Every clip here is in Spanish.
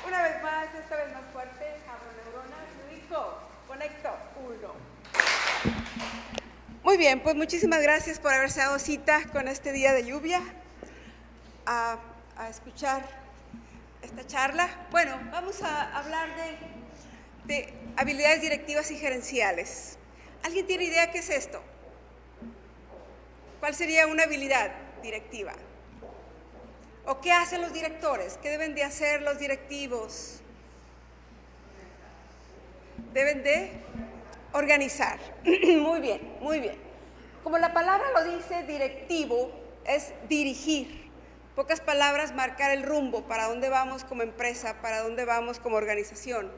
Una vez más, esta vez más fuerte, abro neuronas, ubico, conecto, 1. Muy bien, pues muchísimas gracias por haberse dado cita con este día de lluvia a escuchar esta charla. Bueno, vamos a hablar de habilidades directivas y gerenciales. ¿Alguien tiene idea qué es esto? ¿Cuál sería una habilidad directiva? ¿O qué hacen los directores? ¿Qué deben de hacer los directivos? Deben de organizar. Muy bien, muy bien. Como la palabra lo dice, directivo es dirigir. Pocas palabras, marcar el rumbo, para dónde vamos como empresa, para dónde vamos como organización.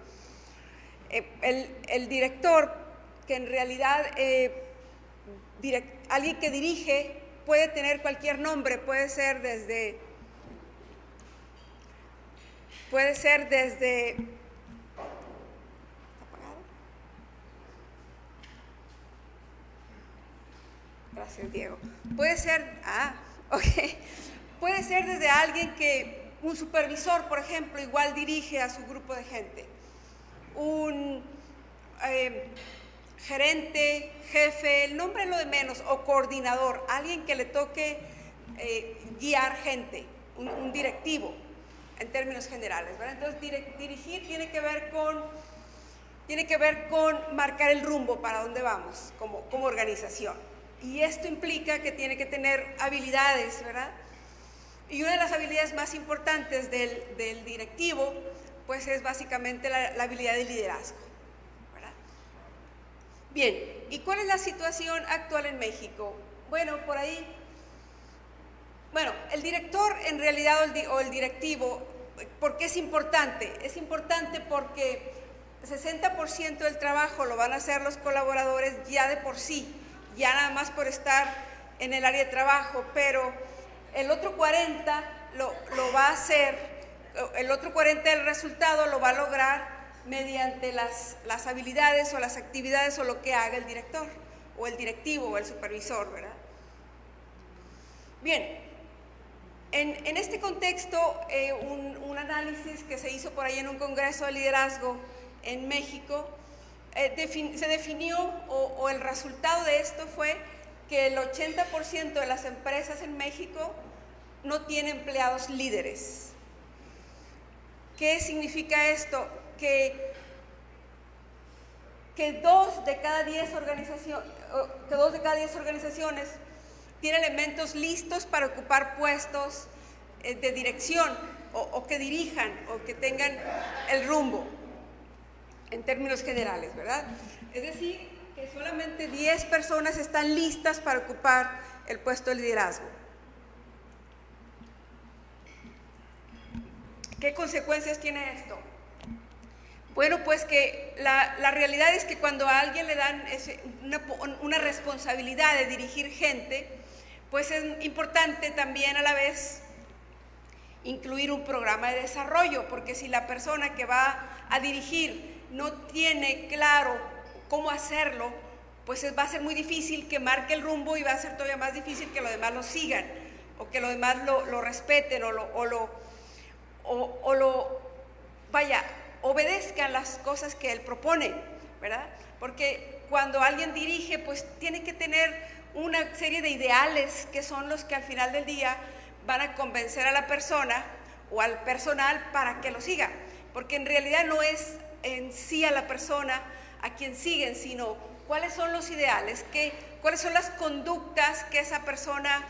El director, que en realidad alguien que dirige, puede tener cualquier nombre, puede ser desde ¿está apagado? Gracias, Diego. Puede ser, puede ser desde alguien un supervisor, por ejemplo, igual dirige a su grupo de gente. Un gerente, jefe, el nombre es lo de menos, o coordinador, alguien que le toque guiar gente, un directivo, en términos generales, ¿verdad? Entonces, dirigir tiene que ver con marcar el rumbo para dónde vamos como organización. Y esto implica que tiene que tener habilidades, ¿verdad? Y una de las habilidades más importantes del directivo, pues es básicamente la habilidad de liderazgo, ¿verdad? Bien, ¿y cuál es la situación actual en México? Bueno, por ahí... Bueno, el director en realidad o el directivo, ¿por qué es importante? Es importante porque el 60% del trabajo lo van a hacer los colaboradores ya de por sí, ya nada más por estar en el área de trabajo, pero el otro 40% lo va a hacer, el otro 40% del resultado lo va a lograr mediante las habilidades o las actividades o lo que haga el director, o el directivo o el supervisor, ¿verdad? Bien. En este contexto, un análisis que se hizo por ahí en un congreso de liderazgo en México, se definió, o el resultado de esto fue que el 80% de las empresas en México no tiene empleados líderes. ¿Qué significa esto? Que 2 de cada 10 organizaciones tiene elementos listos para ocupar puestos de dirección o que dirijan o que tengan el rumbo en términos generales, ¿verdad? Es decir, que solamente 10 personas están listas para ocupar el puesto de liderazgo. ¿Qué consecuencias tiene esto? Bueno, pues que la realidad es que cuando a alguien le dan una responsabilidad de dirigir gente, pues es importante también a la vez incluir un programa de desarrollo, porque si la persona que va a dirigir no tiene claro cómo hacerlo, pues va a ser muy difícil que marque el rumbo y va a ser todavía más difícil que los demás lo sigan o que los demás lo respeten obedezcan las cosas que él propone, ¿verdad? Porque cuando alguien dirige, pues tiene que tener una serie de ideales que son los que al final del día van a convencer a la persona o al personal para que lo siga, porque en realidad no es en sí a la persona a quien siguen, sino cuáles son los ideales, cuáles son las conductas que esa persona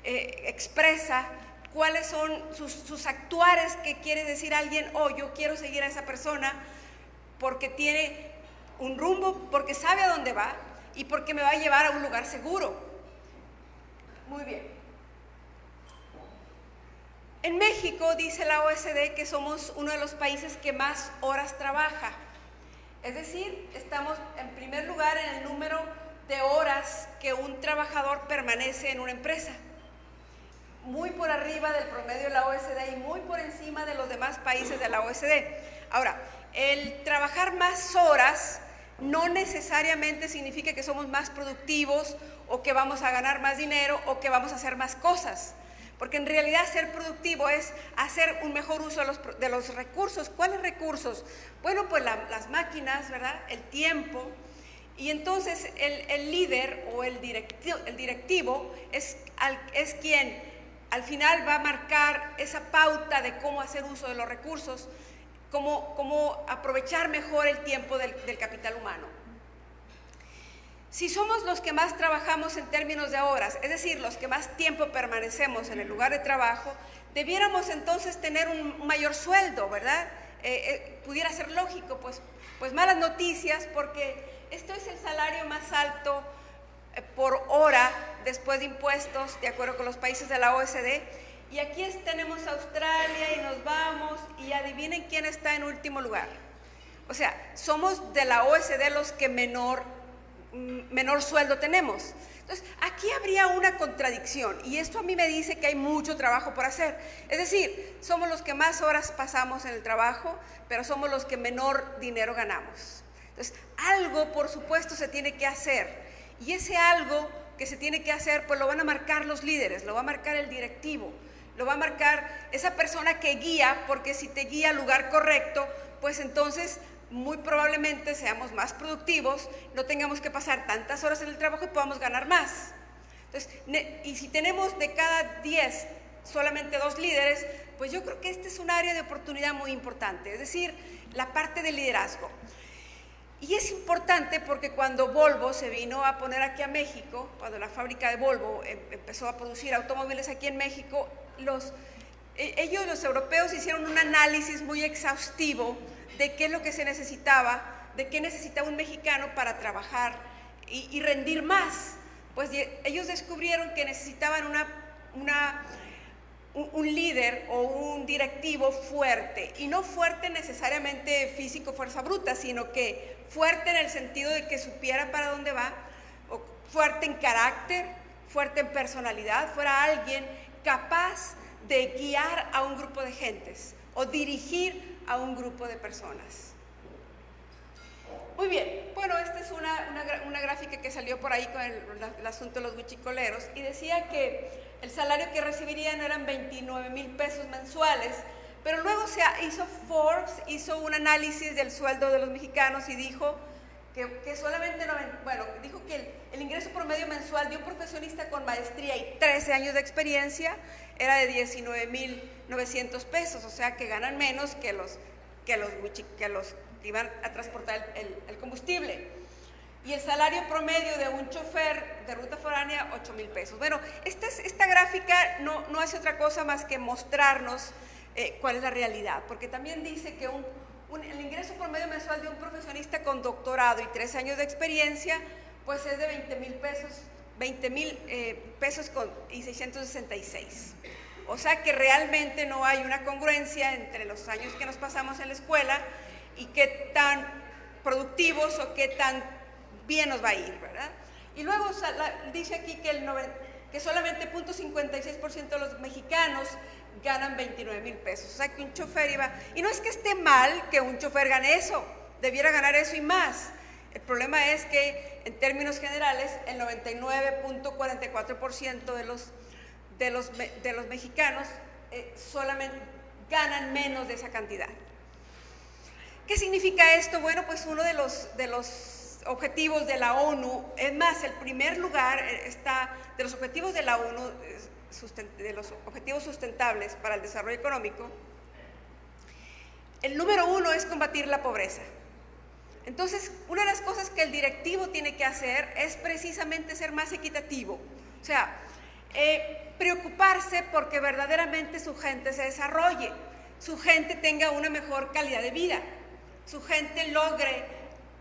expresa, cuáles son sus actuares que quiere decir alguien, yo quiero seguir a esa persona porque tiene un rumbo, porque sabe a dónde va y porque me va a llevar a un lugar seguro. Muy bien. En México dice la OECD que somos uno de los países que más horas trabaja. Es decir, estamos en primer lugar en el número de horas que un trabajador permanece en una empresa. Muy por arriba del promedio de la OECD y muy por encima de los demás países de la OECD. Ahora, el trabajar más horas no necesariamente significa que somos más productivos o que vamos a ganar más dinero o que vamos a hacer más cosas. porque en realidad ser productivo es hacer un mejor uso de los recursos. ¿Cuáles recursos? Bueno, pues las máquinas, ¿verdad? El tiempo. Y entonces el líder o el directivo es quien al final va a marcar esa pauta de cómo hacer uso de los recursos, cómo aprovechar mejor el tiempo del capital humano. Si somos los que más trabajamos en términos de horas, es decir, los que más tiempo permanecemos en el lugar de trabajo, debiéramos entonces tener un mayor sueldo, ¿verdad? Pudiera ser lógico, pues malas noticias, porque esto es el salario más alto por hora después de impuestos, de acuerdo con los países de la OECD. Y aquí tenemos Australia y nos vamos, y adivinen quién está en último lugar. O sea, somos de la OECD los que menor sueldo tenemos. Entonces, aquí habría una contradicción, y esto a mí me dice que hay mucho trabajo por hacer. Es decir, somos los que más horas pasamos en el trabajo, pero somos los que menor dinero ganamos. Entonces, algo, por supuesto, se tiene que hacer, y ese algo que se tiene que hacer, pues lo van a marcar los líderes, lo va a marcar el directivo, lo va a marcar esa persona que guía, porque si te guía al lugar correcto, pues entonces muy probablemente seamos más productivos, no tengamos que pasar tantas horas en el trabajo y podamos ganar más. Entonces, y si tenemos de cada 10 solamente 2 líderes, pues yo creo que este es un área de oportunidad muy importante, es decir, la parte del liderazgo. Y es importante porque cuando Volvo se vino a poner aquí a México, cuando la fábrica de Volvo empezó a producir automóviles aquí en México, los europeos hicieron un análisis muy exhaustivo de qué es lo que se necesitaba, de qué necesitaba un mexicano para trabajar y rendir más. Pues ellos descubrieron que necesitaban un líder o un directivo fuerte, y no fuerte necesariamente físico, fuerza bruta, sino que fuerte en el sentido de que supiera para dónde va, o fuerte en carácter, fuerte en personalidad, fuera alguien capaz de guiar a un grupo de gentes o dirigir a un grupo de personas. Muy bien, bueno, esta es una gráfica que salió por ahí con el asunto de los huichicoleros, y decía que el salario que recibirían eran 29,000 pesos mensuales, pero luego Forbes hizo un análisis del sueldo de los mexicanos y dijo que solamente, dijo que el ingreso promedio mensual de un profesionista con maestría y 13 años de experiencia era de 19,900 pesos, o sea que ganan menos que los que iban a transportar el combustible. Y el salario promedio de un chofer de ruta foránea, 8,000 pesos. Bueno, esta gráfica no hace otra cosa más que mostrarnos cuál es la realidad, porque también dice que el ingreso promedio mensual de un profesionista con doctorado y 13 años de experiencia, pues es de 20,000 pesos y 666. O sea que realmente no hay una congruencia entre los años que nos pasamos en la escuela y qué tan productivos o qué tan bien nos va a ir, ¿verdad? Y luego dice aquí que solamente 0.56% de los mexicanos ganan 29,000 pesos. O sea que un chofer y no es que esté mal que un chofer gane eso, debiera ganar eso y más. El problema es que en términos generales el 99.44% de los mexicanos solamente ganan menos de esa cantidad. ¿Qué significa esto? Bueno, pues uno de los objetivos de la ONU, es más, el primer lugar está de los objetivos de la ONU, de los objetivos sustentables para el desarrollo económico. El número 1 es combatir la pobreza. Entonces, una de las cosas que el directivo tiene que hacer es precisamente ser más equitativo, o sea, preocuparse porque verdaderamente su gente se desarrolle, su gente tenga una mejor calidad de vida, su gente logre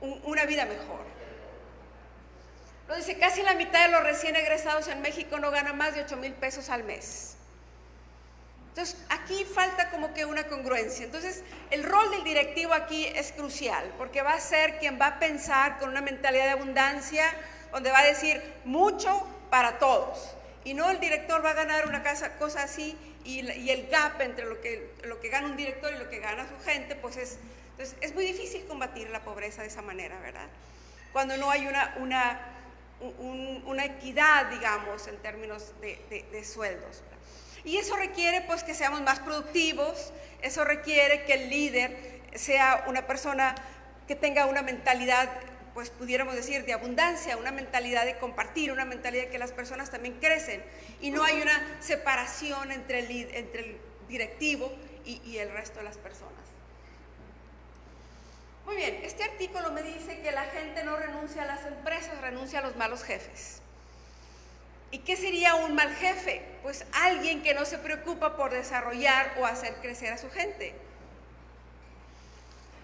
una vida mejor. Lo dice, casi la mitad de los recién egresados en México no ganan más de 8,000 pesos al mes. Entonces, aquí falta como que una congruencia. Entonces, el rol del directivo aquí es crucial, porque va a ser quien va a pensar con una mentalidad de abundancia, donde va a decir mucho para todos. Y no el director va a ganar una cosa así, y el gap entre lo que gana un director y lo que gana su gente, pues entonces es muy difícil combatir la pobreza de esa manera, ¿verdad? Cuando no hay una equidad, digamos, en términos de sueldos. Y eso requiere pues que seamos más productivos, eso requiere que el líder sea una persona que tenga una mentalidad, pues pudiéramos decir, de abundancia, una mentalidad de compartir, una mentalidad de que las personas también crecen y no hay una separación entre el directivo y el resto de las personas. Muy bien, este artículo me dice que la gente no renuncia a las empresas, renuncia a los malos jefes. ¿Y qué sería un mal jefe? Pues alguien que no se preocupa por desarrollar o hacer crecer a su gente.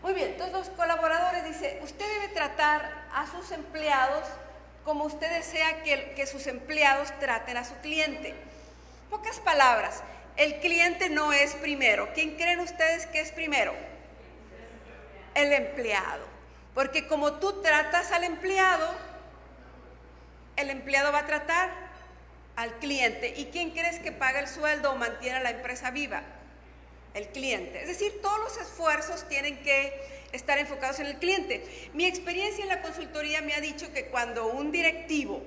Muy bien, entonces los colaboradores dicen, usted debe tratar a sus empleados como usted desea que sus empleados traten a su cliente. Pocas palabras, el cliente no es primero. ¿Quién creen ustedes que es primero? El empleado. Porque como tú tratas al empleado, el empleado va a tratar al cliente. ¿Y quién crees que paga el sueldo o mantiene a la empresa viva? El cliente. Es decir, todos los esfuerzos tienen que estar enfocados en el cliente. Mi experiencia en la consultoría me ha dicho que cuando un directivo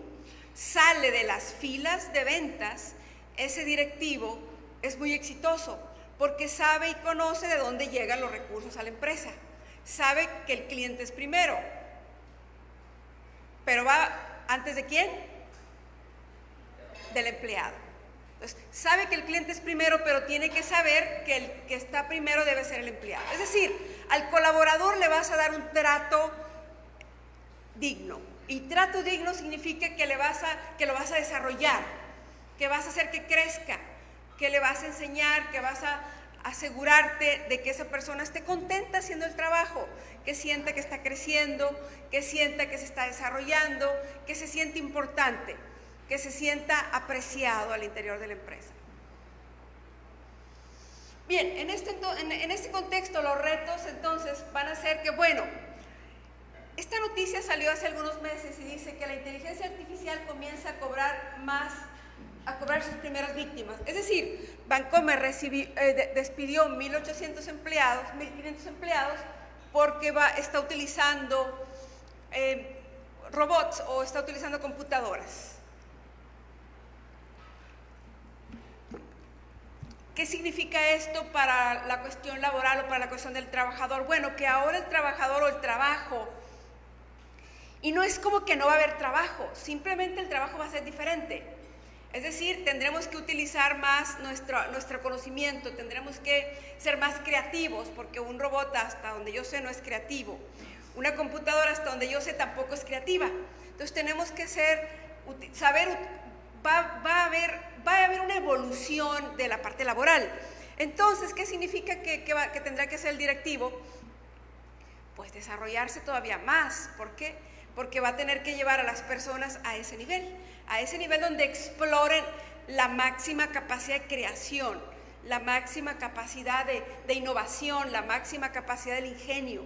sale de las filas de ventas, ese directivo es muy exitoso porque sabe y conoce de dónde llegan los recursos a la empresa. Sabe que el cliente es primero. Pero va antes de ¿quién? Del empleado. Entonces, sabe que el cliente es primero, pero tiene que saber que el que está primero debe ser el empleado. Es decir, al colaborador le vas a dar un trato digno. Y trato digno significa que lo vas a desarrollar, que vas a hacer que crezca, que le vas a enseñar, que vas a asegurarte de que esa persona esté contenta haciendo el trabajo, que sienta que está creciendo, que sienta que se está desarrollando, que se siente importante, que se sienta apreciado al interior de la empresa. Bien, en este contexto los retos entonces van a ser que, bueno, esta noticia salió hace algunos meses y dice que la inteligencia artificial comienza a cobrar sus primeras víctimas. Es decir, Bancomer despidió 1.800 empleados, 1.500 empleados porque está utilizando robots o está utilizando computadoras. ¿Qué significa esto para la cuestión laboral o para la cuestión del trabajador? Bueno, que ahora el trabajador o el trabajo, y no es como que no va a haber trabajo, simplemente el trabajo va a ser diferente. Es decir, tendremos que utilizar más nuestro conocimiento, tendremos que ser más creativos, porque un robot, hasta donde yo sé, no es creativo. Una computadora, hasta donde yo sé, tampoco es creativa. Entonces tenemos que va a haber una evolución de la parte laboral. Entonces, ¿qué significa que tendrá que hacer el directivo? Pues desarrollarse todavía más. ¿Por qué? Porque va a tener que llevar a las personas a ese nivel donde exploren la máxima capacidad de creación, la máxima capacidad de innovación, la máxima capacidad del ingenio.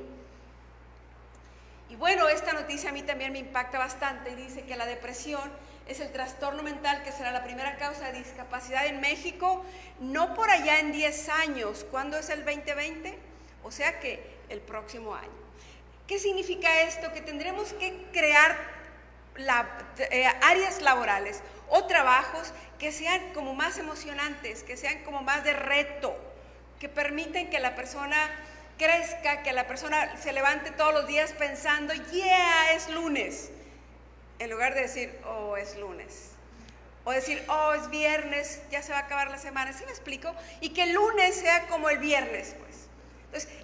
Y bueno, esta noticia a mí también me impacta bastante y dice que la depresión es el trastorno mental que será la primera causa de discapacidad en México, no por allá en 10 años. ¿Cuándo es el 2020? O sea que el próximo año. ¿Qué significa esto? Que tendremos que crear áreas laborales o trabajos que sean como más emocionantes, que sean como más de reto, que permiten que la persona crezca, que la persona se levante todos los días pensando, yeah, es lunes, en lugar de decir, oh, es lunes, o decir, oh, es viernes, ya se va a acabar la semana. ¿Sí me explico? Y que el lunes sea como el viernes, pues.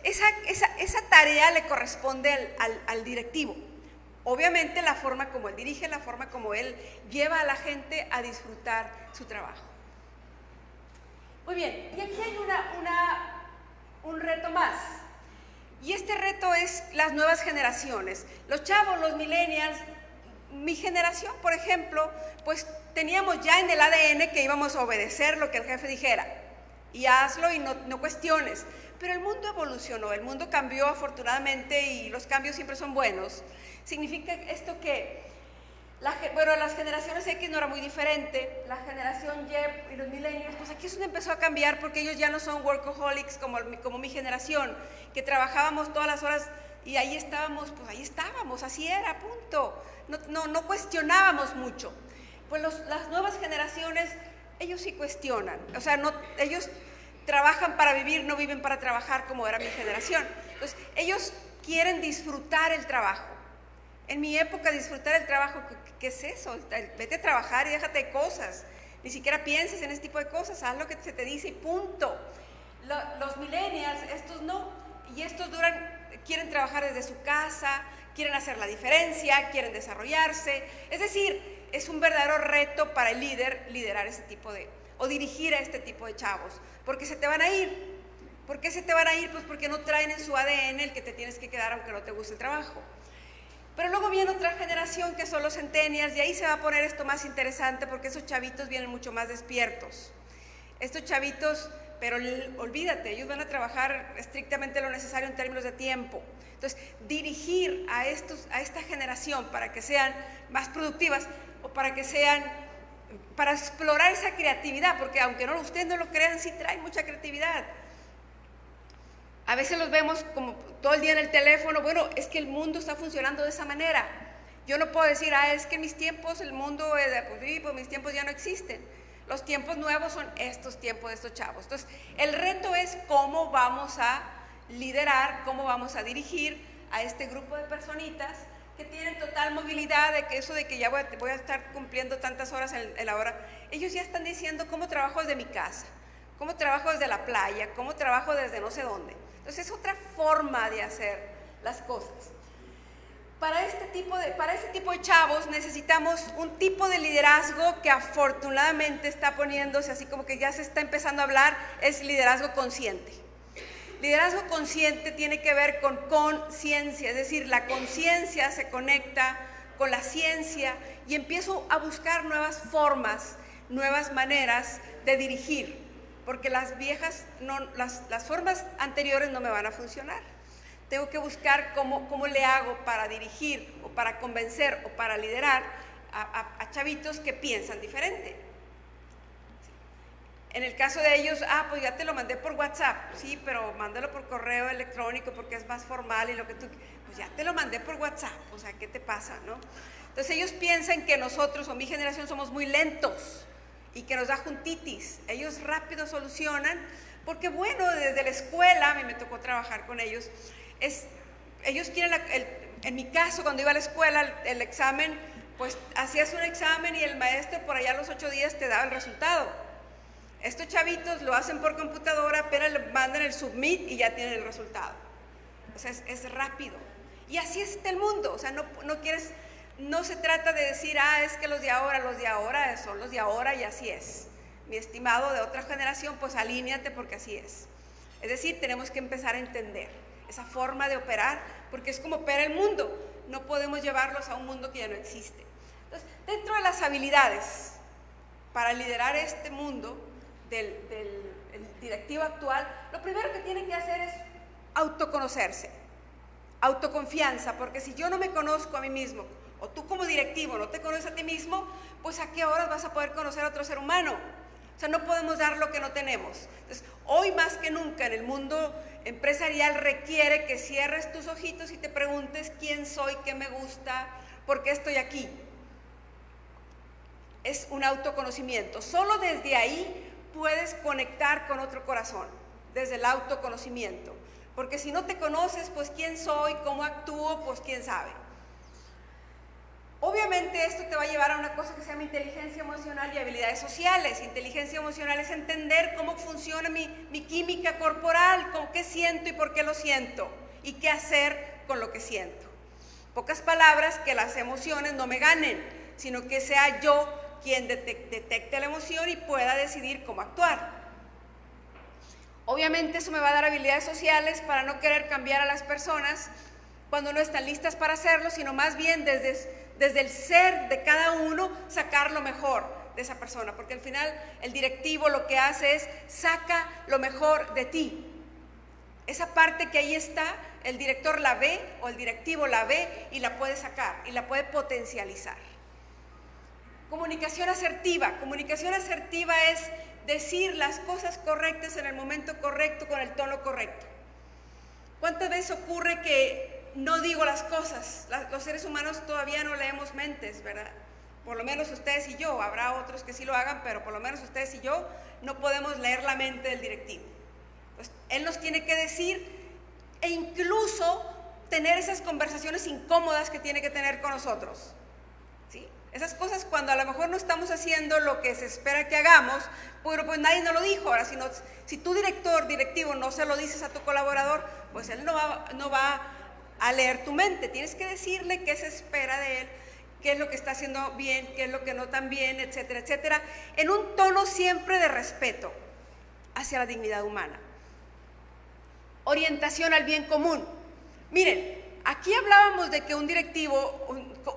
Entonces, esa tarea le corresponde al directivo. Obviamente la forma como él dirige, la forma como él lleva a la gente a disfrutar su trabajo. Muy bien, y aquí hay un reto más. Y este reto es las nuevas generaciones. Los chavos, los millennials, mi generación, por ejemplo, pues teníamos ya en el ADN que íbamos a obedecer lo que el jefe dijera. Y hazlo y no cuestiones. Pero el mundo evolucionó, el mundo cambió afortunadamente y los cambios siempre son buenos. Significa esto que, las generaciones X no era muy diferente, la generación Y y los millennials, pues aquí es donde empezó a cambiar porque ellos ya no son workaholics como mi generación, que trabajábamos todas las horas y ahí estábamos, así era, punto. No cuestionábamos mucho. Pues las nuevas generaciones ellos sí cuestionan, o sea, no, ellos trabajan para vivir, no viven para trabajar como era mi generación. Entonces, ellos quieren disfrutar el trabajo. En mi época, disfrutar el trabajo, ¿qué es eso? Vete a trabajar y déjate de cosas. Ni siquiera pienses en ese tipo de cosas, haz lo que se te dice y punto. Los millennials, estos no, y estos quieren trabajar desde su casa, quieren hacer la diferencia, quieren desarrollarse. Es decir, es un verdadero reto para el líder liderar ese tipo o dirigir a este tipo de chavos, porque se te van a ir. ¿Por qué se te van a ir? Pues porque no traen en su ADN el que te tienes que quedar aunque no te guste el trabajo. Pero luego viene otra generación que son los centennials, y ahí se va a poner esto más interesante porque esos chavitos vienen mucho más despiertos. Estos chavitos, pero olvídate, ellos van a trabajar estrictamente lo necesario en términos de tiempo. Entonces, dirigir a esta generación para que sean más productivas o para explorar esa creatividad, porque aunque ustedes no lo crean, sí traen mucha creatividad. A veces los vemos como todo el día en el teléfono. Bueno, es que el mundo está funcionando de esa manera. Yo no puedo decir, es que en mis tiempos el mundo, pues mis tiempos ya no existen. Los tiempos nuevos son estos tiempos de estos chavos. Entonces, el reto es cómo vamos a liderar, cómo vamos a dirigir a este grupo de personitas que tienen total movilidad, de que ya voy a estar cumpliendo tantas horas en la hora. Ellos ya están diciendo cómo trabajo desde mi casa, cómo trabajo desde la playa, cómo trabajo desde no sé dónde. Entonces es otra forma de hacer las cosas. Para este tipo de chavos necesitamos un tipo de liderazgo que afortunadamente está poniéndose así como que ya se está empezando a hablar, es liderazgo consciente. Liderazgo consciente tiene que ver con conciencia, es decir, la conciencia se conecta con la ciencia y empiezo a buscar nuevas formas, nuevas maneras de dirigir. Porque las formas anteriores no me van a funcionar. Tengo que buscar cómo le hago para dirigir o para convencer o para liderar a chavitos que piensan diferente. En el caso de ellos, pues ya te lo mandé por WhatsApp, sí, pero mándalo por correo electrónico porque es más formal y pues ya te lo mandé por WhatsApp, o sea, ¿qué te pasa, no? Entonces ellos piensan que nosotros o mi generación somos muy lentos y que nos da juntitis. Ellos rápido solucionan, porque bueno, desde la escuela, a mí me tocó trabajar con ellos, ellos quieren, en mi caso, cuando iba a la escuela, el examen, pues hacías un examen y el maestro por allá a los 8 días te daba el resultado. Estos chavitos lo hacen por computadora, apenas le mandan el submit y ya tienen el resultado. O sea, es rápido. Y así está el mundo, o sea, no se trata de decir, es que los de ahora son los de ahora y así es. Mi estimado de otra generación, pues alíñate porque así es. Es decir, tenemos que empezar a entender esa forma de operar, porque es como opera el mundo. No podemos llevarlos a un mundo que ya no existe. Entonces, dentro de las habilidades para liderar este mundo del directivo actual, lo primero que tienen que hacer es autoconocerse, autoconfianza, porque si yo no me conozco a mí mismo, o tú como directivo no te conoces a ti mismo, pues ¿a qué horas vas a poder conocer a otro ser humano? O sea, no podemos dar lo que no tenemos. Entonces, hoy más que nunca en el mundo empresarial requiere que cierres tus ojitos y te preguntes quién soy, qué me gusta, por qué estoy aquí. Es un autoconocimiento. Solo desde ahí puedes conectar con otro corazón, desde el autoconocimiento. Porque si no te conoces, pues quién soy, cómo actúo, pues quién sabe. Obviamente esto te va a llevar a una cosa que se llama inteligencia emocional y habilidades sociales. Inteligencia emocional es entender cómo funciona mi química corporal, con qué siento y por qué lo siento, y qué hacer con lo que siento. Pocas palabras, que las emociones no me ganen, sino que sea yo quien detecte la emoción y pueda decidir cómo actuar. Obviamente eso me va a dar habilidades sociales para no querer cambiar a las personas cuando no están listas para hacerlo, sino más bien desde el ser de cada uno sacar lo mejor de esa persona, porque al final el directivo lo que hace es saca lo mejor de ti. Esa parte que ahí está, el director la ve o el directivo la ve y la puede sacar y la puede potencializar. Comunicación asertiva. Comunicación asertiva es decir las cosas correctas en el momento correcto, con el tono correcto. ¿Cuántas veces ocurre que no digo las cosas? Los seres humanos todavía no leemos mentes, ¿verdad? por lo menos ustedes y yo, habrá otros que sí lo hagan, pero por lo menos ustedes y yo no podemos leer la mente del directivo. Pues él nos tiene que decir e incluso tener esas conversaciones incómodas que tiene que tener con nosotros, ¿sí? Esas cosas cuando a lo mejor no estamos haciendo lo que se espera que hagamos, pero pues nadie nos lo dijo. Ahora, si tu directivo no se lo dices a tu colaborador, pues él no va a leer tu mente. Tienes que decirle qué se espera de él, qué es lo que está haciendo bien, qué es lo que no tan bien, etcétera, etcétera, en un tono siempre de respeto hacia la dignidad humana. Orientación al bien común. Miren, aquí hablábamos de que un directivo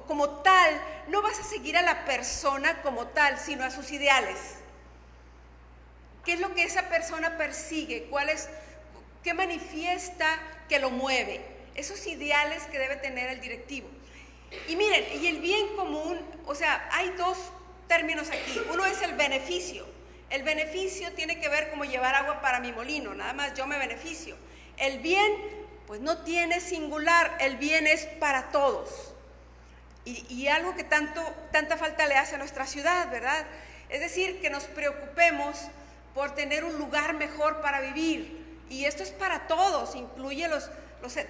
como tal, no vas a seguir a la persona como tal, sino a sus ideales. ¿Qué es lo que esa persona persigue? ¿Qué manifiesta que lo mueve? Esos ideales que debe tener el directivo. Y miren, y el bien común, o sea, hay dos términos aquí. Uno es el beneficio. El beneficio tiene que ver como llevar agua para mi molino, nada más yo me beneficio. El bien, pues no tiene singular, el bien es para todos. Y algo que tanta falta le hace a nuestra ciudad, ¿verdad? Es decir, que nos preocupemos por tener un lugar mejor para vivir. Y esto es para todos, incluye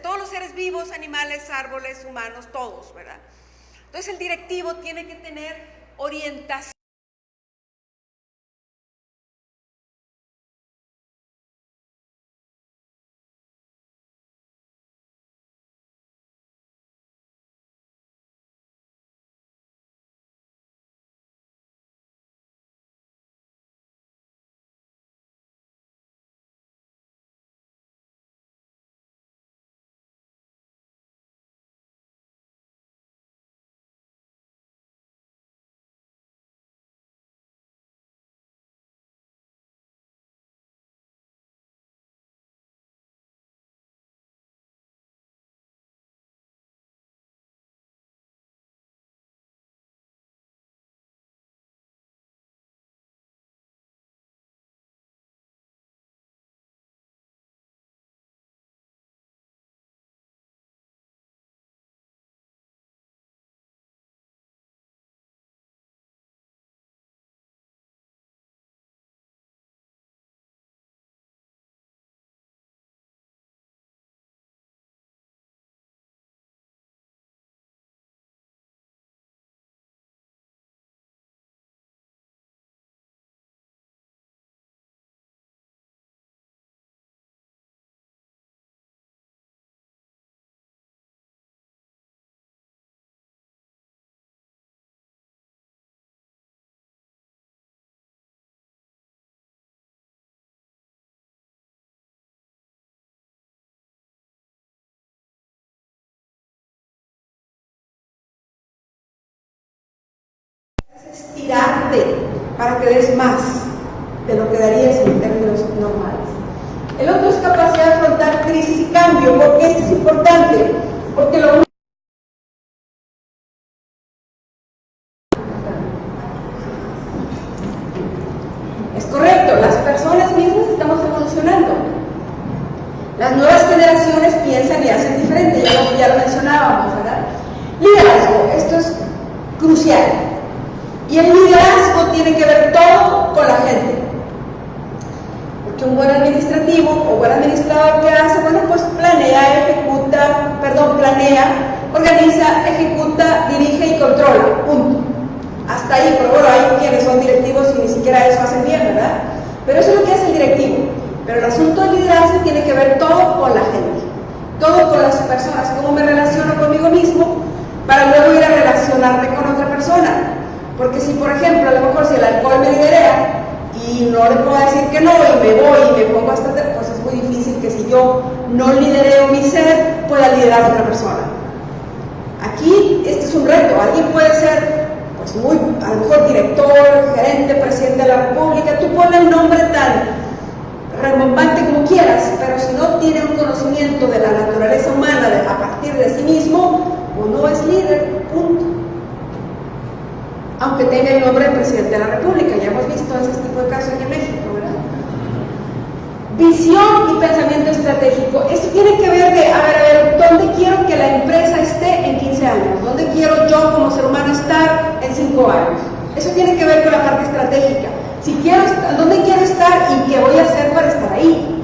todos los seres vivos, animales, árboles, humanos, todos, ¿verdad? Entonces el directivo tiene que tener orientación. Estirarte para que des más de lo que darías en términos normales. El otro es capacidad de afrontar crisis y cambio. ¿Por qué esto es importante? Porque lo único es correcto, las personas mismas estamos evolucionando. Las nuevas generaciones piensan y hacen diferente, ya lo mencionábamos, ¿verdad? Liderazgo, esto es crucial. Y el liderazgo tiene que ver todo con la gente. Porque un buen administrativo o buen administrador, ¿qué hace? Bueno, pues planea, organiza, ejecuta, dirige y controla. Punto. Hasta ahí, pero bueno, hay quienes son directivos y ni siquiera eso hacen bien, ¿verdad? Pero eso es lo que hace el directivo. Pero el asunto del liderazgo tiene que ver todo con la gente. Todo con las personas, cómo me relaciono conmigo mismo para luego ir a relacionarme con otra persona. Porque si, por ejemplo, a lo mejor si el alcohol me lidera y no le puedo decir que no y me voy y me pongo hasta pues es muy difícil que si yo no lidereo mi ser, pueda liderar a otra persona. Aquí este es un reto. Alguien puede ser, pues a lo mejor director, gerente, presidente de la República, tú ponle el nombre tan remontante como quieras, pero si no tiene un conocimiento de la naturaleza humana a partir de sí mismo, pues no es líder, punto. Aunque tenga el nombre de presidente de la República, ya hemos visto ese tipo de casos aquí en México, ¿verdad? Visión y pensamiento estratégico. Esto tiene que ver de, a ver, ¿dónde quiero que la empresa esté en 15 años? ¿Dónde quiero yo como ser humano estar en 5 5 años. Eso tiene que ver con la parte estratégica. Si quiero, ¿dónde quiero estar y qué voy a hacer para estar ahí?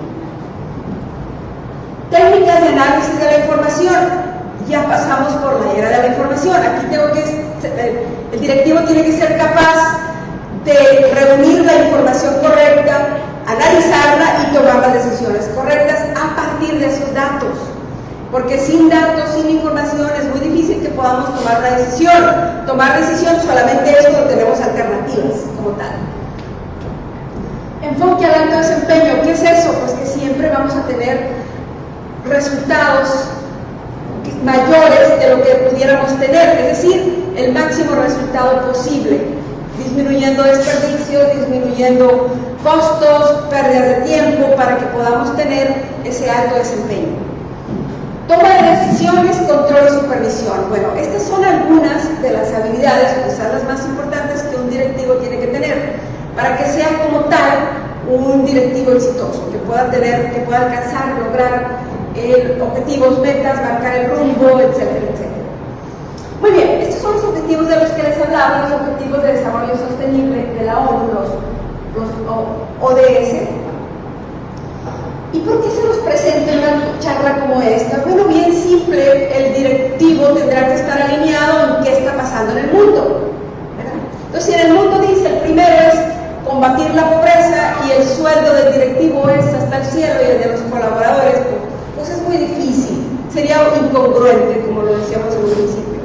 Técnicas de análisis de la información. Ya pasamos por la era de la información. Aquí el directivo tiene que ser capaz de reunir la información correcta, analizarla y tomar las decisiones correctas a partir de esos datos. Porque sin datos, sin información, es muy difícil que podamos tomar una decisión. Tomar decisión solamente es cuando tenemos alternativas como tal. Enfoque al alto desempeño. ¿Qué es eso? Pues que siempre vamos a tener resultados mayores de lo que pudiéramos tener, es decir, el máximo resultado posible, disminuyendo desperdicios, disminuyendo costos, pérdidas de tiempo, para que podamos tener ese alto desempeño. Toma de decisiones, control y supervisión. Bueno, estas son algunas de las habilidades, quizás las más importantes, que un directivo tiene que tener para que sea como tal un directivo exitoso, que pueda alcanzar, lograr objetivos, metas, marcar el rumbo, etcétera, etcétera. Muy bien, estos son los objetivos de los que les hablaba, los objetivos de desarrollo sostenible de la ONU, los ODS. ¿Y por qué se nos presenta en una charla como esta? Bueno, bien simple, el directivo tendrá que estar alineado en qué está pasando en el mundo, ¿verdad? Entonces, si en el mundo dice, el primero es combatir la pobreza y el sueldo del directivo es hasta el cielo y el de los colaboradores, pues es muy difícil, sería incongruente, como lo decíamos en un principio.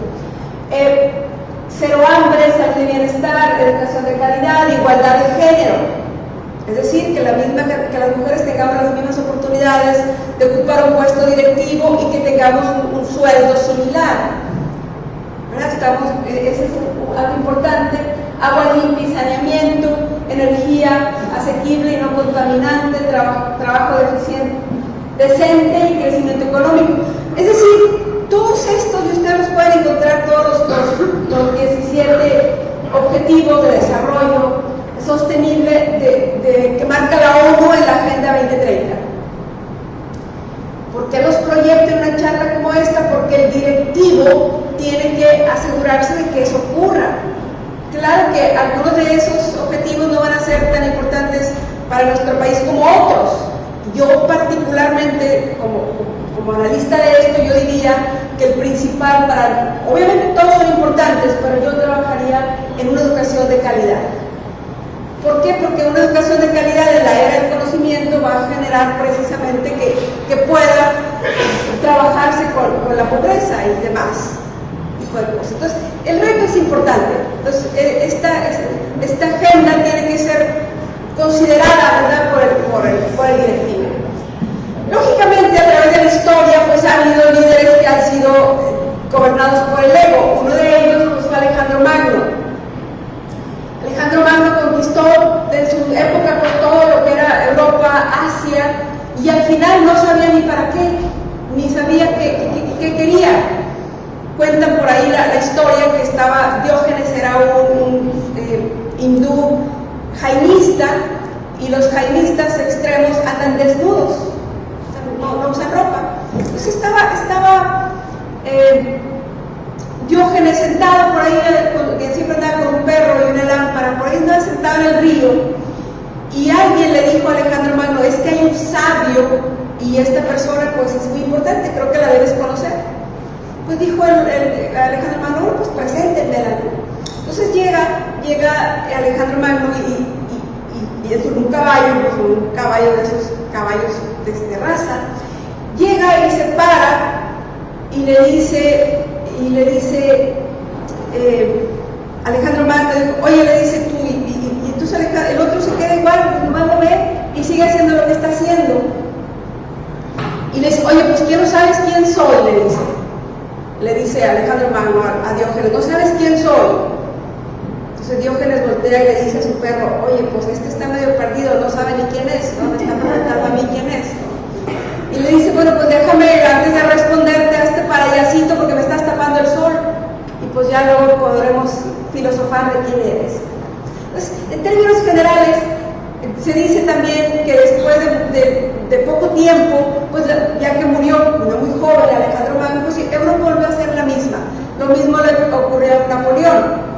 Cero hambre, salud y bienestar, educación de calidad, igualdad de género. Es decir, que las mujeres tengamos las mismas oportunidades de ocupar un puesto directivo y que tengamos un sueldo similar. Eso es algo importante. Agua limpia y saneamiento, energía asequible y no contaminante, trabajo decente y crecimiento económico. Es decir, todos estos, y ustedes los pueden encontrar, todos los 17 objetivos de desarrollo sostenible que marca la ONU en la Agenda 2030. ¿Por qué los proyecto en una charla como esta? Porque el directivo tiene que asegurarse de que eso ocurra. Claro que algunos de esos objetivos no van a ser tan importantes para nuestro país como otros. Yo particularmente, como analista de esto, yo diría que el principal obviamente todos son importantes, pero yo trabajaría en una educación de calidad. ¿Por qué? Porque una educación de calidad en la era del conocimiento va a generar precisamente que pueda trabajarse con la pobreza y demás. Entonces, el reto es importante. Entonces, esta agenda tiene que ser considerada, ¿verdad?, por el directivo. Lógicamente, a través de la historia, pues ha habido líderes que han sido gobernados por el ego. Uno de ellos pues, fue Alejandro Magno. Alejandro Magno conquistó en su época pues, todo lo que era Europa, Asia, y al final no sabía ni para qué, ni sabía qué quería. Cuentan por ahí la historia que Diógenes era un hindú jainista, y los jainistas extremos andan desnudos, no usan ropa. Entonces estaba Diógenes sentado por ahí, que siempre andaba con un perro y una lámpara, por ahí andaba sentado en el río, y alguien le dijo a Alejandro Magno, es que hay un sabio, y esta persona pues es muy importante, creo que la debes conocer. Pues dijo Alejandro Magno, pues preséntenmela. Entonces llega Alejandro Magno y es un caballo de esos caballos de raza, llega y se para y le dice Alejandro Magno, oye, le dice tú, y entonces el otro se queda igual, pues nomás lo ve y sigue haciendo lo que está haciendo. Y le dice, oye, pues ¿quién no sabes quién soy? Le dice Alejandro Magno a Diógenes, ¿no sabes quién soy? Entonces Diógenes voltea y le dice a su perro, oye, pues este está medio perdido, no sabe ni quién es, ¿no? Me está preguntando a mí quién es. Y le dice, bueno, pues déjame, antes de responderte a este parayasito, porque me estás tapando el sol, y pues ya luego podremos filosofar de quién eres. Entonces, en términos generales, se dice también que después de poco tiempo, pues ya que murió muy joven Alejandro Magno, pues Europa volvió a ser la misma. Lo mismo le ocurrió a Napoleón.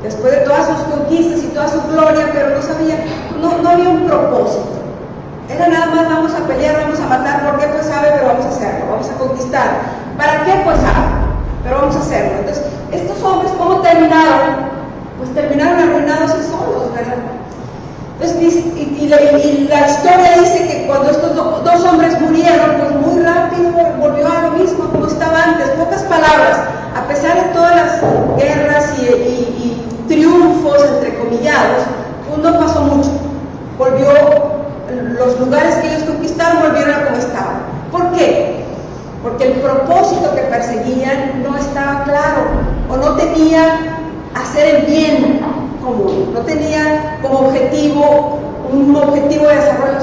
después de todas sus conquistas y toda su gloria, pero no había un propósito. Era nada más, vamos a pelear, vamos a matar, ¿por qué? Pues sabe, pero vamos a hacerlo, vamos a conquistar. ¿Para qué? Pues sabe, pero vamos a hacerlo. Entonces, estos hombres, ¿cómo terminaron? Pues terminaron arruinados y solos, ¿verdad? Entonces, y la historia dice que cuando estos dos hombres murieron, pues muy rápido volvió a lo mismo como estaba antes. Pocas palabras, a pesar de todas las guerras y triunfos entrecomillados, pues no pasó mucho. Los lugares que ellos conquistaron volvieron a como estaban. ¿Por qué? Porque el propósito que perseguían no estaba claro, o no tenía hacer el bien común, no tenía como objetivo un objetivo de desarrollo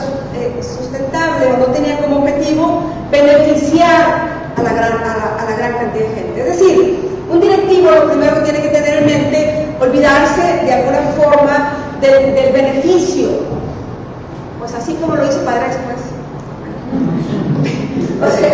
sustentable, o no tenía como objetivo beneficiar a la gran cantidad de gente. Es decir, un directivo lo primero que tiene que tener en mente, olvidarse de alguna forma del beneficio, pues así como lo hizo Padre Express. O sea,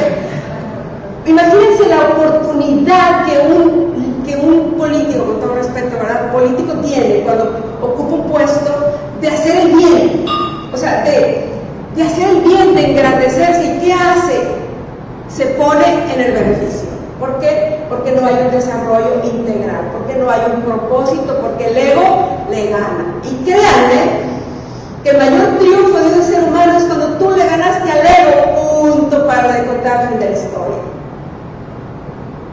imagínense la oportunidad que un político, con todo respeto, ¿verdad? Político tiene cuando ocupa un puesto de hacer el bien, o sea, de hacer el bien, de engrandecerse. ¿Y qué hace? Se pone en el beneficio. ¿Por qué? Porque no hay un desarrollo integral, porque no hay un propósito, porque el ego le gana. Y créanme que el mayor triunfo de un ser humano es cuando tú le ganaste al ego, punto, para de contar fin de la historia.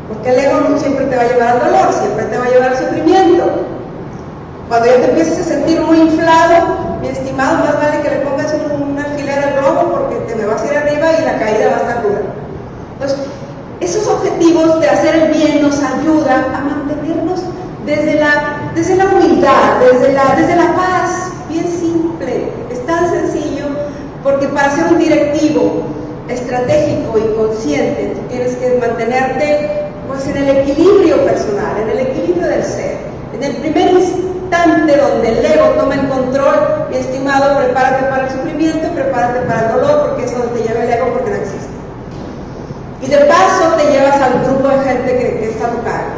Porque el ego no siempre te va a llevar al dolor, siempre te va a llevar al sufrimiento. Cuando ya te empieces a sentir muy inflado, mi estimado, más vale que le pongas un alfiler al globo, porque te me vas a ir arriba y la caída va a estar dura. Entonces, esos objetivos de hacer el bien nos ayudan a mantenernos desde la humildad, desde la paz, bien simple. Es tan sencillo, porque para ser un directivo estratégico y consciente, tú tienes que mantenerte pues en el equilibrio personal, en el equilibrio del ser. En el primer instante donde el ego toma el control, mi estimado, prepárate para el sufrimiento, prepárate para el dolor, porque es donde te lleva el ego, porque no existe. Y de paso te llevas al grupo de gente que está a tu cargo.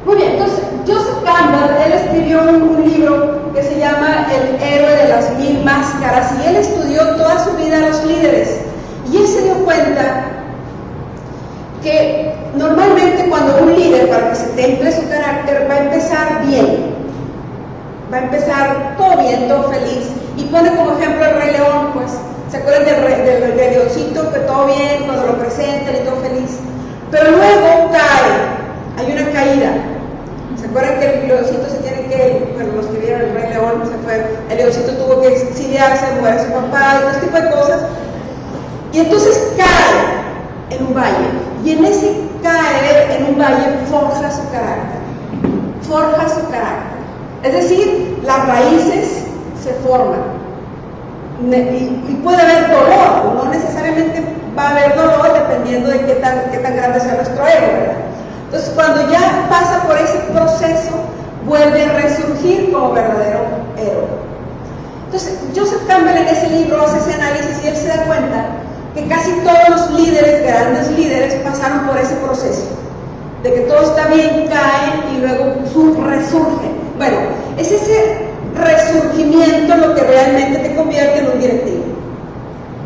Muy bien, entonces Joseph Campbell, él escribió un libro que se llama El héroe de las 1000 máscaras, y él estudió toda su vida a los líderes, y él se dio cuenta que normalmente cuando un líder, para que se temple su carácter, va a empezar bien, va a empezar todo bien, todo feliz, y pone como ejemplo al Rey León, pues, ¿se acuerdan del leoncito? Que todo bien, cuando lo presentan y todo feliz, pero luego cae, hay una caída. ¿Se acuerdan que el leoncito se tiene que, bueno, los que vieron el Rey León, se fue, el leoncito tuvo que exiliarse, muere su papá, y todo este tipo de cosas, y entonces cae en un valle, y en ese caer en un valle forja su carácter, es decir, las raíces se forman, y puede haber dolor, o no necesariamente va a haber dolor dependiendo de qué tan grande sea nuestro ego, ¿verdad? Entonces, cuando ya pasa por ese proceso, vuelve a resurgir como verdadero héroe. Entonces, Joseph Campbell en ese libro hace ese análisis, y él se da cuenta que casi todos los líderes, grandes líderes, pasaron por ese proceso, de que todo está bien, caen y luego resurgen. Bueno, es ese resurgimiento lo que realmente te convierte en un directivo,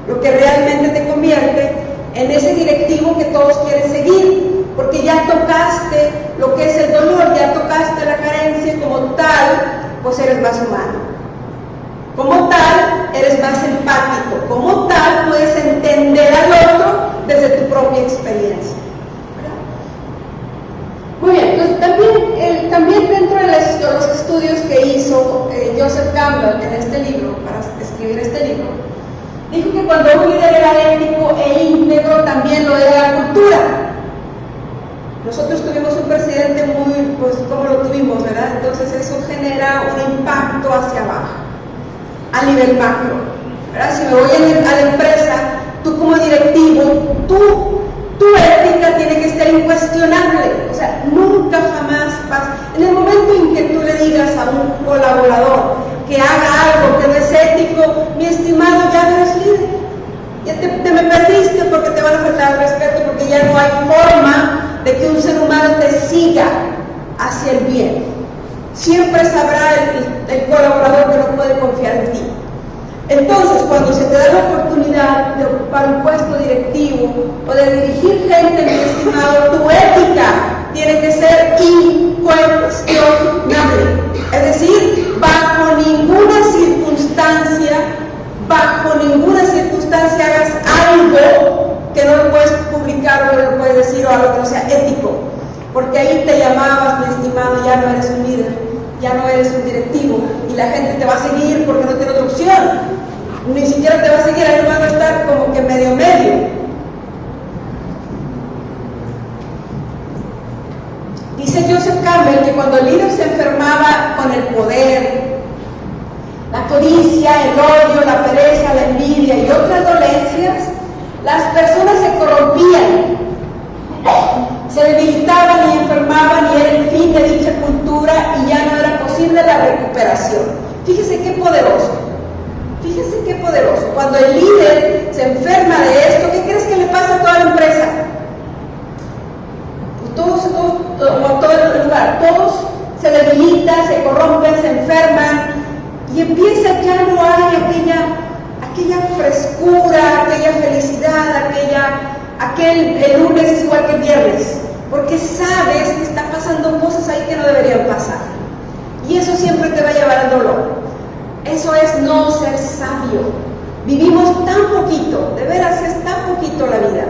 lo que realmente te convierte en ese directivo que todos quieren seguir, porque ya tocaste lo que es el dolor, ya tocaste la carencia, como tal, pues eres más humano, como tal, eres más empático, como tal, puedes entender al otro desde tu propia experiencia. Muy bien, entonces también dentro de los estudios que hizo Joseph Campbell en este libro, para escribir este libro, dijo que cuando un líder era ético e íntegro, también lo era la cultura. Nosotros tuvimos un presidente muy, pues como lo tuvimos, ¿verdad? Entonces eso genera un impacto hacia abajo, a nivel macro, ¿verdad? Si me voy a la empresa, tú como directivo, tu ética tiene que ser incuestionable, o sea, nunca jamás pasa. En el momento en que tú le digas a un colaborador que haga algo que no es ético, mi estimado, ya no eres líder, ya te me perdiste, porque te van a faltar el respeto, porque ya no hay forma de que un ser humano te siga, hacia el bien. Siempre sabrá el colaborador que no puede confiar en ti. Entonces, cuando se te da la oportunidad de ocupar un puesto directivo o de dirigir gente, mi estimado, tu ética tiene que ser incuestionable. Es decir, bajo ninguna circunstancia hagas algo que no lo puedes publicar o no lo puedes decir o algo que no sea ético. Porque ahí te llamabas, mi estimado, ya no eres un líder, ya no eres un directivo y la gente te va a seguir porque no tiene otra opción. Ni siquiera te va a seguir, ahí van a estar como que medio. Dice Joseph Campbell que cuando el líder se enfermaba con el poder, la codicia, el odio, la pereza, la envidia y otras dolencias, las personas se corrompían, se debilitaban y enfermaban y era el fin de dicha cultura y ya no era posible la recuperación. Fíjese qué poderoso. Fíjense qué poderoso. Cuando el líder se enferma de esto, ¿qué crees que le pasa a toda la empresa? Todos, o todo el lugar, todos se debilitan, se corrompen, se enferman y empieza, ya no hay aquella frescura, aquella felicidad, el lunes es igual que el viernes, porque sabes que están pasando cosas ahí que no deberían pasar. Y eso siempre te va a llevar al dolor. Eso es no ser sabio. Vivimos tan poquito, de veras es tan poquito la vida.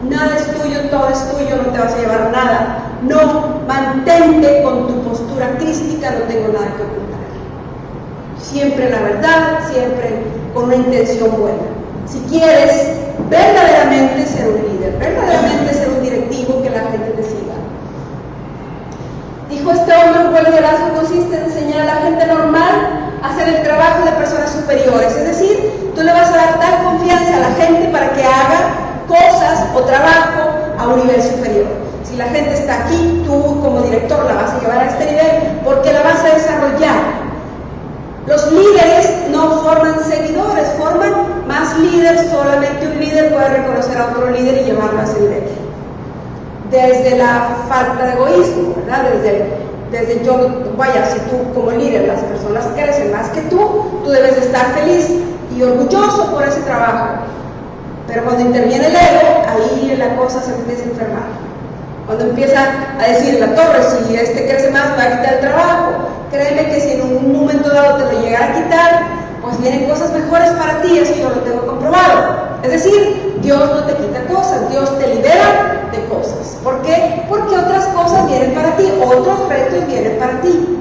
Nada es tuyo, todo es tuyo, no te vas a llevar nada. No, mantente con tu postura crística, no tengo nada que ocultar. Siempre la verdad, siempre con una intención buena. Si quieres verdaderamente ser un líder, verdaderamente ser un directivo, que la gente te siga. Dijo este hombre, un buen liderazgo consiste en enseñar a la gente normal a hacer el trabajo de personas superiores. Es decir, tú le vas a dar tal confianza a la gente para que haga cosas o trabajo a un nivel superior. Si la gente está aquí, tú como director la vas a llevar a este nivel porque la vas a desarrollar. Los líderes no forman seguidores, forman más líderes. Solamente un líder puede reconocer a otro líder y llevarlo a ese nivel. Desde la falta de egoísmo, ¿verdad? Desde yo, vaya, si tú como líder, las personas crecen más que tú debes de estar feliz y orgulloso por ese trabajo. Pero cuando interviene el ego, ahí la cosa se empieza a enfermar. Cuando empieza a decir la torre, si este crece más, va a quitar el trabajo. Créeme que si en un momento dado te lo llegara a quitar, pues vienen cosas mejores para ti, eso yo lo tengo comprobado. Es decir, Dios no te quita cosas, Dios te libera de cosas. ¿Por qué? Porque otras cosas vienen para ti, otros retos vienen para ti.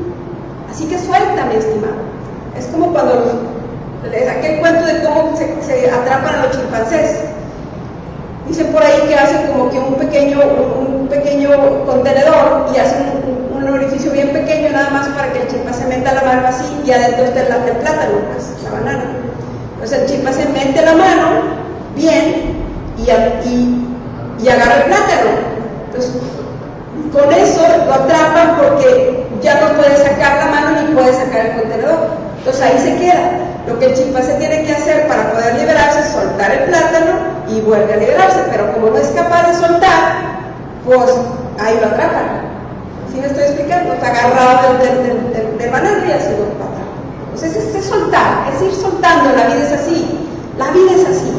Así que suelta, mi estimado. Es como cuando aquel cuento de cómo se atrapan a los chimpancés. Dicen por ahí que hacen como que un pequeño contenedor y hacen un orificio bien pequeño nada más para que el chimpancé meta la mano así y adentro está el plátano, pues, la banana. Entonces el chimpancé mete la mano bien y agarra el plátano. Entonces con eso lo atrapan porque ya no puede sacar la mano ni puede sacar el contenedor. Entonces ahí se queda. Lo que el chimpancé tiene que hacer para poder liberarse es soltar el plátano y vuelve a liberarse, pero como no es capaz de soltar, pues ahí lo atrapan. ¿Sí me estoy explicando? Está agarrado del banano y así lo atrapan. Entonces es soltar, es ir soltando. La vida es así, la vida es así.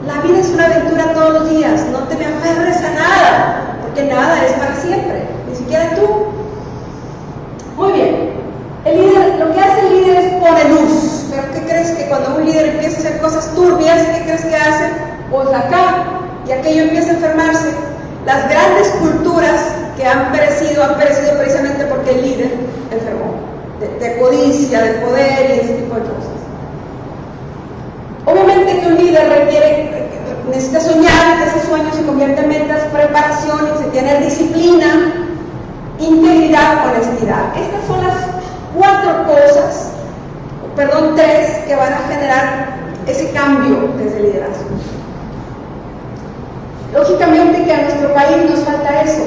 La vida es una aventura todos los días. No te me aferres a nada, porque nada es para siempre, ni siquiera tú. Muy bien. El líder, lo que hace el líder es pone luz. Pero ¿qué crees? Que cuando un líder empieza a hacer cosas turbias, ¿qué crees que hace? Pues acá, y aquello empieza a enfermarse. Las grandes culturas que han perecido precisamente porque el líder enfermó, de codicia, de poder y ese tipo de cosas. Obviamente que un líder necesita soñar, que ese sueño se convierte en metas, preparación, y se tiene disciplina, integridad, honestidad. Estas son las tres que van a generar ese cambio desde el liderazgo. Lógicamente que a nuestro país nos falta eso.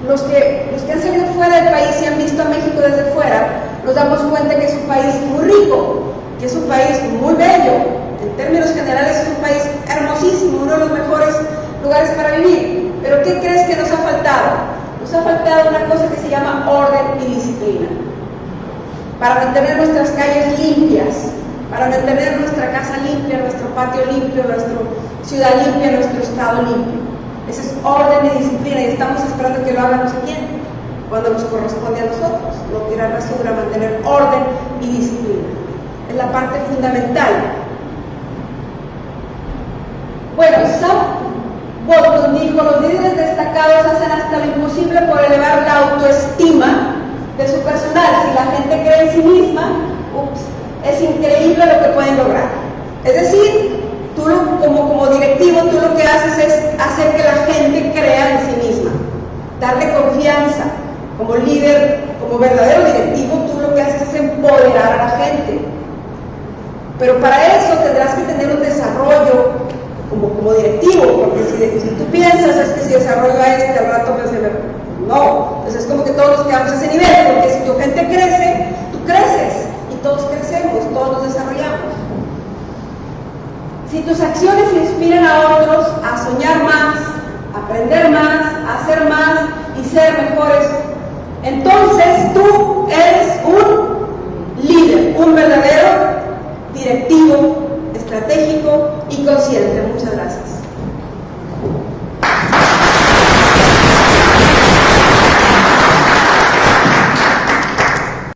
Los que han salido fuera del país y han visto a México desde fuera, nos damos cuenta que es un país muy rico, que es un país muy bello. En términos generales es un país hermosísimo, uno de los mejores lugares para vivir. Pero ¿qué crees que nos ha faltado? Nos ha faltado una cosa que se llama orden y disciplina. Para mantener nuestras calles limpias, para mantener nuestra casa limpia, nuestro patio limpio, nuestra ciudad limpia, nuestro estado limpio. Ese es orden y disciplina, y estamos esperando que lo haga no sé quién, cuando nos corresponde a nosotros, no tirar basura, mantener orden y disciplina. Es la parte fundamental. Bueno, Sam Bolton dijo, los líderes destacados hacen hasta lo imposible por elevar la autoestima de su personal. Si la gente cree en sí misma, es increíble lo que pueden lograr. Es decir, tú como directivo, tú lo que haces es hacer que la gente crea en sí misma, darle confianza. Como líder, como verdadero directivo, tú lo que haces es empoderar a la gente. Pero para eso tendrás que tener un desarrollo como directivo, porque si tú piensas, es que si desarrollo a este, al rato me se me... No, entonces es como que todos nos quedamos a ese nivel, porque si tu gente crece, tú creces, y todos crecemos, todos nos desarrollamos. Si tus acciones inspiran a otros a soñar más, a aprender más, a hacer más y ser mejores, entonces tú eres un líder, un verdadero directivo, estratégico y consciente. Muchas gracias.